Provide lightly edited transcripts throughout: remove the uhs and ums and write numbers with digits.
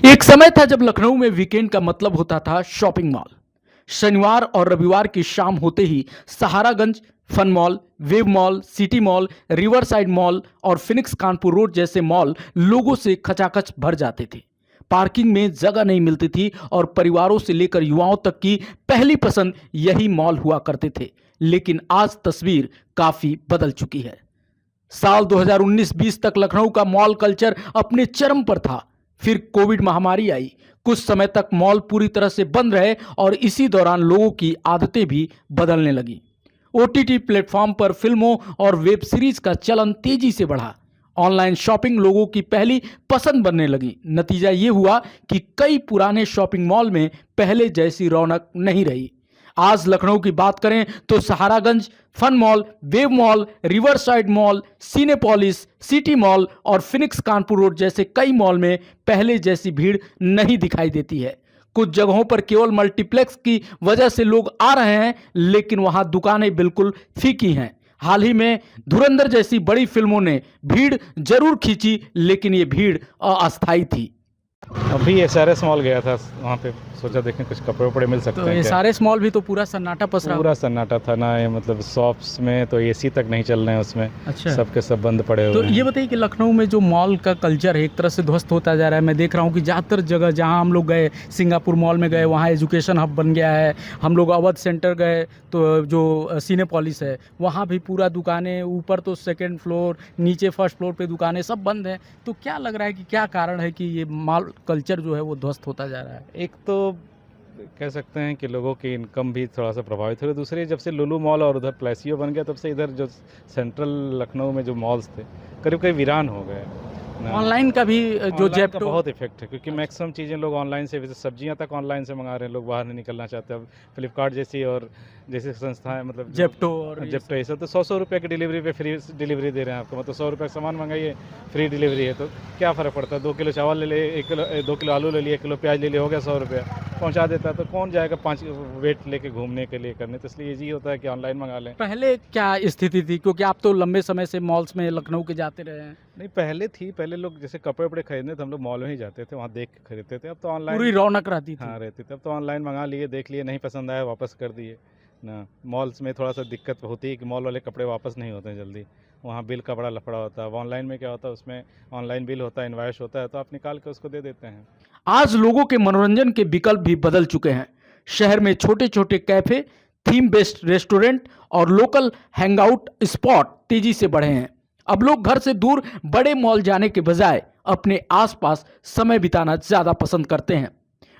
एक समय था जब लखनऊ में वीकेंड का मतलब होता था शॉपिंग मॉल। शनिवार और रविवार की शाम होते ही Saharaganj, fun mall, wave Mall, City Mall, river side Mall और फिनिक्स कानपुर रोड जैसे मॉल लोगों से खचाखच भर जाते थे। पार्किंग में जगह नहीं मिलती थी और परिवारों से लेकर युवाओं तक की पहली पसंद यही मॉल हुआ करते थे। लेकिन आज तस्वीर काफी बदल चुकी है। साल 2019-20 तक लखनऊ का मॉल कल्चर अपने चरम पर था। फिर कोविड महामारी आई। कुछ समय तक मॉल पूरी तरह से बंद रहे और इसी दौरान लोगों की आदतें भी बदलने लगी। ओटीटी प्लेटफॉर्म पर फिल्मों और वेब सीरीज का चलन तेजी से बढ़ा। ऑनलाइन शॉपिंग लोगों की पहली पसंद बनने लगी। नतीजा ये हुआ कि कई पुराने शॉपिंग मॉल में पहले जैसी रौनक नहीं रही। आज लखनऊ की बात करें तो Saharaganj, fun mall, wave mall, river side mall, Cinepolis, city mall और फिनिक्स कानपुर रोड जैसे कई मॉल में पहले जैसी भीड़ नहीं दिखाई देती है। कुछ जगहों पर केवल मल्टीप्लेक्स की वजह से लोग आ रहे हैं, लेकिन वहां दुकानें बिल्कुल फीकी हैं। हाल ही में धुरंधर जैसी बड़ी फिल्मों ने भीड़ जरूर खींची, लेकिन ये भीड़ अस्थायी थी। अभी एसआरएस मॉल गया था, वहाँ पे सोचा देखें कुछ कपड़े वपड़े मिल सकते तो हैं क्या। एसआरएस मॉल भी तो पूरा सन्नाटा पसरा पूरा सन्नाटा था ना, ये मतलब शॉप्स में तो एसी तक नहीं चल रहे हैं उसमें। अच्छा। सबके सब बंद पड़े तो हुए हैं। ये बताइए कि लखनऊ में जो मॉल का कल्चर है एक तरह से ध्वस्त होता जा रहा है। मैं देख रहा हूँ कि ज़्यादातर जगह जहाँ हम लोग गए, सिंगापुर मॉल में गए, वहाँ एजुकेशन हब बन गया है। हम लोग अवध सेंटर गए तो जो सिनेपोलिस है वहाँ भी पूरा दुकानें, ऊपर तो सेकंड फ्लोर, नीचे फर्स्ट फ्लोर पे दुकानें सब बंद हैं। तो क्या लग रहा है कि क्या कारण है कि ये मॉल कल्चर जो है वो ध्वस्त होता जा रहा है? एक तो कह सकते हैं कि लोगों की इनकम भी थोड़ा सा प्रभावित हो रही है। दूसरी, जब से लुलु मॉल और उधर प्लेसियो बन गया तब से इधर जो सेंट्रल लखनऊ में जो मॉल्स थे करीब करीब वीरान हो गए ना। ऑनलाइन का भी जो ऑनलाइन का जेप्टो बहुत इफेक्ट है, क्योंकि मैक्सिमम चीज़ें लोग ऑनलाइन से, वैसे सब्जियां तक ऑनलाइन से मंगा रहे हैं। लोग बाहर नहीं निकलना चाहते। अब फ्लिपकार्ट जैसी और जैसी संस्थाएं, मतलब जेप्टो और जेप्टो ये सब तो 100 रुपये की डिलीवरी पे फ्री डिलीवरी दे रहे हैं आपको। मतलब 100 रुपये का सामान मंगाइए, फ्री डिलीवरी है। तो क्या फ़र्क पड़ता है? 2 किलो चावल ले लिए, 2 किलो आलू ले लिए, 1 किलो प्याज ले लिए, हो गया 100 रुपया, पहुँचा देता है। तो कौन जाएगा 5 वेट लेके घूमने के लिए करने? तो इसलिए ईजी होता है कि ऑनलाइन मंगा लें। पहले क्या स्थिति थी, क्योंकि आप तो लंबे समय से मॉल्स में लखनऊ के जाते रहे हैं? नहीं, पहले थी। पहले लोग जैसे कपड़े वपड़े खरीदने तो हम लोग मॉल में ही जाते थे, वहाँ देख के खरीदते थे। अब तो पूरी ऑनलाइन, रौनक रहती थी। हाँ रहती थी। अब तो ऑनलाइन मंगा लिए, देख लिए, नहीं पसंद आया वापस कर दिए ना। मॉल्स में थोड़ा सा दिक्कत होती है कि मॉल वाले कपड़े वापस नहीं होते हैं जल्दी। वहाँ बिल का बड़ा लफड़ा होता है। अब ऑनलाइन में क्या होता है, उसमें ऑनलाइन बिल होता है, इनवॉइस होता है, तो आप निकाल के उसको दे देते हैं। आज लोगों के मनोरंजन के विकल्प भी बदल चुके हैं। शहर में छोटे छोटे कैफे, थीम बेस्ड रेस्टोरेंट और लोकल हैंगआउट स्पॉट तेजी से बढ़े हैं। अब लोग घर से दूर बड़े मॉल जाने के बजाय अपने आसपास समय बिताना ज़्यादा पसंद करते हैं।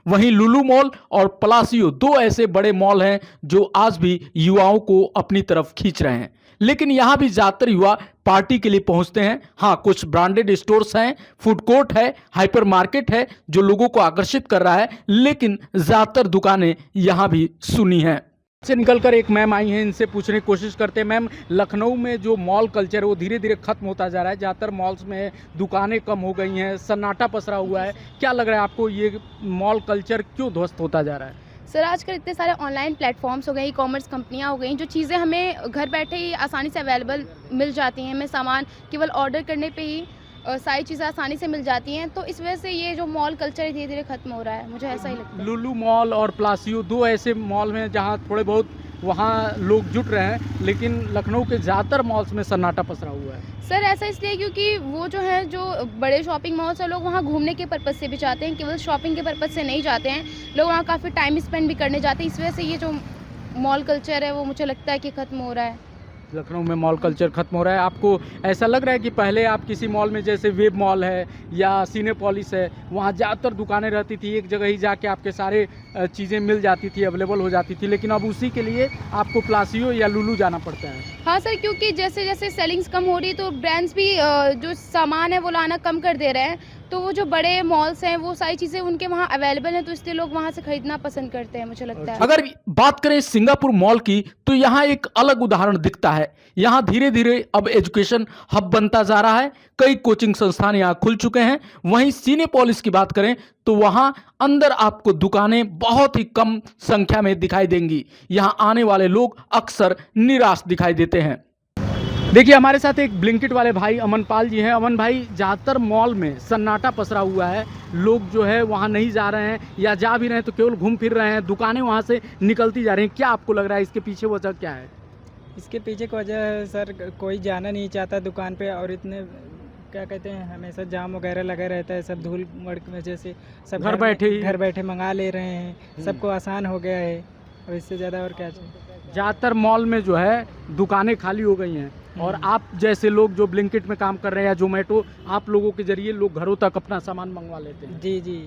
वहीं लुलु मॉल और पलासियो दो ऐसे बड़े मॉल हैं जो आज भी युवाओं को अपनी तरफ खींच रहे हैं। लेकिन यहाँ भी ज़्यादातर युवा पार्टी के लिए पहुँचते हैं। हाँ, कुछ ब्रांडेड स्टोर्स हैं, फूड कोर्ट है, हाइपर मार्केट है जो लोगों को आकर्षित कर रहा है, लेकिन ज़्यादातर दुकानें यहाँ भी सुनी हैं। से निकलकर एक मैम आई हैं, इनसे पूछने की कोशिश करते हैं। मैम, लखनऊ में जो मॉल कल्चर है वो धीरे धीरे खत्म होता जा रहा है। ज़्यादातर मॉल्स में दुकानें कम हो गई हैं, सन्नाटा पसरा हुआ है। क्या लग रहा है आपको, ये मॉल कल्चर क्यों ध्वस्त होता जा रहा है? सर, आजकल इतने सारे ऑनलाइन प्लेटफॉर्म्स हो गए, ई कॉमर्स कंपनियां हो गई, जो चीज़ें हमें घर बैठे ही आसानी से अवेलेबल मिल जाती हैं। हमें सामान केवल ऑर्डर करने पे ही सारी चीज़ें आसानी से मिल जाती हैं। तो इस वजह से ये जो मॉल कल्चर है धीरे धीरे खत्म हो रहा है, मुझे ऐसा ही लगता है। लुलु मॉल और प्लासियो दो ऐसे मॉल हैं जहाँ थोड़े बहुत वहाँ लोग जुट रहे हैं, लेकिन लखनऊ के ज़्यादातर मॉल्स में सन्नाटा पसरा हुआ है। सर, ऐसा इसलिए क्योंकि वो जो है, जो बड़े शॉपिंग मॉल्स हैं, लोग वहाँ घूमने के पर्पज़ से भी जाते हैं, केवल शॉपिंग के पर्पज़ से नहीं जाते हैं। लोग वहाँ काफ़ी टाइम स्पेंड भी करने जाते हैं। इस वजह से ये जो मॉल कल्चर है वो मुझे लगता है कि ख़त्म हो रहा है। लखनऊ में मॉल कल्चर खत्म हो रहा है। आपको ऐसा लग रहा है कि पहले आप किसी मॉल में, जैसे वेब मॉल है या सिनेपोलिस है, वहाँ ज़्यादातर दुकानें रहती थी, एक जगह ही जाके आपके सारे चीज़ें मिल जाती थी, अवेलेबल हो जाती थी, लेकिन अब उसी के लिए आपको प्लासियो या लुलु जाना पड़ता है? हाँ सर, क्योंकि जैसे जैसे सेलिंग्स कम हो रही है तो ब्रांड्स भी जो सामान है वो लाना कम कर दे रहे हैं। तो वो जो बड़े मॉल्स हैं वो सारी चीज़ें उनके वहाँ अवेलेबल हैं, तो इसलिए लोग वहाँ से खरीदना पसंद करते हैं, मुझे लगता है। अगर बात करें सिंगापुर मॉल की, तो यहाँ एक अलग उदाहरण दिखता है। यहाँ धीरे धीरे अब एजुकेशन हब बनता जा रहा है। कई कोचिंग संस्थान यहाँ खुल चुके हैं। वहीं सिनेपोलिस की बात करें तो वहाँ अंदर आपको दुकानें बहुत ही कम संख्या में दिखाई देंगी। यहाँ आने वाले लोग अक्सर निराश दिखाई देते हैं। देखिए हमारे साथ एक ब्लिंकिट वाले भाई अमनपाल जी हैं। अमन भाई, ज़्यादातर मॉल में सन्नाटा पसरा हुआ है, लोग जो है वहाँ नहीं जा रहे हैं या जा भी रहे हैं तो केवल घूम फिर रहे हैं, दुकानें वहाँ से निकलती जा रही हैं। क्या आपको लग रहा है इसके पीछे वजह क्या है? इसके पीछे की वजह है सर, कोई जाना नहीं चाहता दुकान पे, और इतने क्या कहते हैं हमेशा जाम वगैरह लगा रहता है, सब धूल मड़ की वजह से सब घर बैठे मंगा ले रहे हैं, सबको आसान हो गया है। और इससे ज़्यादा और क्या चाहिए। ज़्यादातर मॉल में जो है दुकानें खाली हो गई हैं और आप जैसे लोग जो ब्लिंकिट में काम कर रहे हैं या जोमेटो, आप लोगों के जरिए लोग घरों तक अपना सामान मंगवा लेते हैं। जी जी,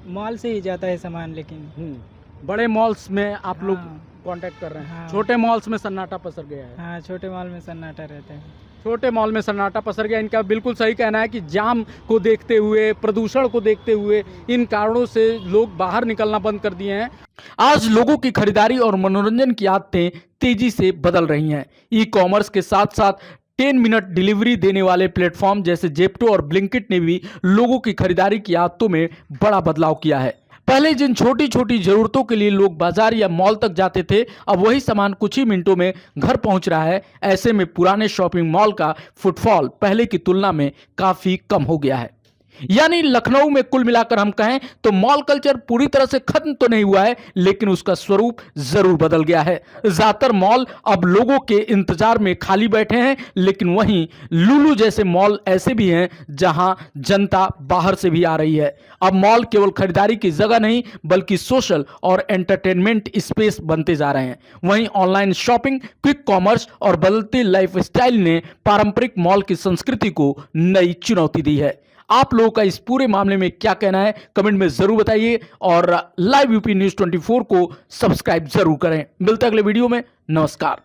मॉल से ही जाता है सामान, लेकिन बड़े मॉल्स में आप लोग हाँ। कांटेक्ट कर रहे हैं। हाँ। छोटे मॉल्स में सन्नाटा पसर गया है। हाँ, छोटे मॉल में सन्नाटा रहता है। छोटे मॉल में सन्नाटा पसर गया। इनका बिल्कुल सही कहना है कि जाम को देखते हुए, प्रदूषण को देखते हुए, इन कारणों से लोग बाहर निकलना बंद कर दिए हैं। आज लोगों की खरीदारी और मनोरंजन की आदतें तेजी से बदल रही हैं। ई कॉमर्स के साथ साथ 10 मिनट डिलीवरी देने वाले प्लेटफॉर्म जैसे जेप्टो और ब्लिंकिट ने भी लोगों की खरीदारी की आदतों में बड़ा बदलाव किया है। पहले जिन छोटी छोटी जरूरतों के लिए लोग बाजार या मॉल तक जाते थे, अब वही सामान कुछ ही मिनटों में घर पहुंच रहा है। ऐसे में पुराने शॉपिंग मॉल का फुटफॉल पहले की तुलना में काफी कम हो गया है। यानी लखनऊ में कुल मिलाकर हम कहें तो मॉल कल्चर पूरी तरह से खत्म तो नहीं हुआ है, लेकिन उसका स्वरूप जरूर बदल गया है। ज्यादातर मॉल अब लोगों के इंतजार में खाली बैठे हैं, लेकिन वहीं लुलु जैसे मॉल ऐसे भी हैं जहां जनता बाहर से भी आ रही है। अब मॉल केवल खरीदारी की जगह नहीं, बल्कि सोशल और एंटरटेनमेंट स्पेस बनते जा रहे हैं। वहीं ऑनलाइन शॉपिंग, क्विक कॉमर्स और बदलते लाइफस्टाइल ने पारंपरिक मॉल की संस्कृति को नई चुनौती दी है। आप लोगों का इस पूरे मामले में क्या कहना है, कमेंट में जरूर बताइए और लाइव यूपी न्यूज़ 24 को सब्सक्राइब जरूर करें। मिलते हैं अगले वीडियो में। नमस्कार।